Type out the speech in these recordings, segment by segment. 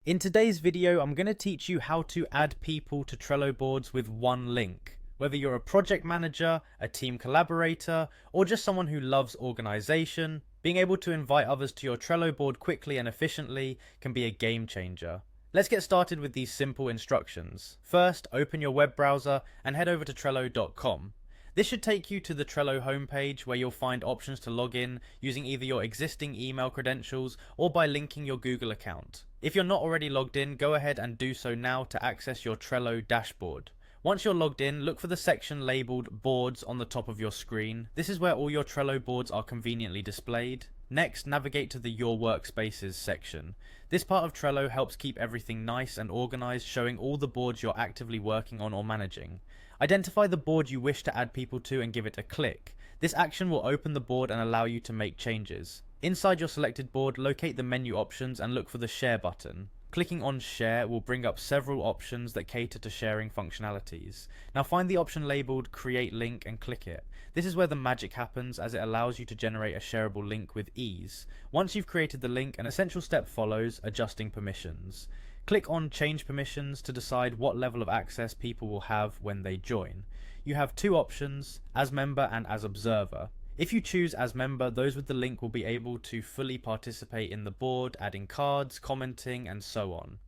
In today's video, I'm going to teach you how to add people to Trello boards with one link. Whether you're a project manager, a team collaborator, or just someone who loves organization, being able to invite others to your Trello board quickly and efficiently can be a game changer. Let's get started with these simple instructions. First, open your web browser and head over to Trello.com. This should take you to the Trello homepage where you'll find options to log in using either your existing email credentials or by linking your Google account. If you're not already logged in, go ahead and do so now to access your Trello dashboard. Once you're logged in, look for the section labelled Boards on the top of your screen. This is where all your Trello boards are conveniently displayed. Next, navigate to the Your Workspaces section. This part of Trello helps keep everything nice and organised, showing all the boards you're actively working on or managing. Identify the board you wish to add people to and give it a click. This action will open the board and allow you to make changes. Inside your selected board, locate the menu options and look for the Share button. Clicking on Share will bring up several options that cater to sharing functionalities. Now find the option labelled Create Link and click it. This is where the magic happens, as it allows you to generate a shareable link with ease. Once you've created the link, an essential step follows: adjusting permissions. Click on Change Permissions to decide what level of access people will have when they join. You have two options: as member and as observer. If you choose as member, those with the link will be able to fully participate in the board, adding cards, commenting, and so on.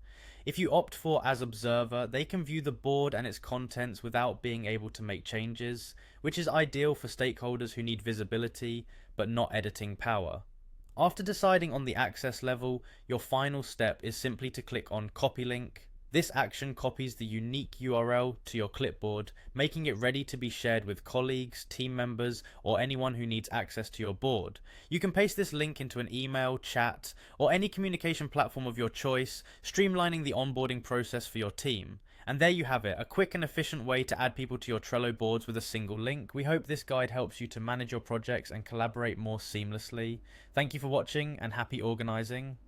If you opt for as observer, they can view the board and its contents without being able to make changes, which is ideal for stakeholders who need visibility but not editing power. After deciding on the access level, your final step is simply to click on Copy Link. This action copies the unique URL to your clipboard, making it ready to be shared with colleagues, team members, or anyone who needs access to your board. You can paste this link into an email, chat, or any communication platform of your choice, streamlining the onboarding process for your team. And there you have it, a quick and efficient way to add people to your Trello boards with a single link. We hope this guide helps you to manage your projects and collaborate more seamlessly. Thank you for watching and happy organizing.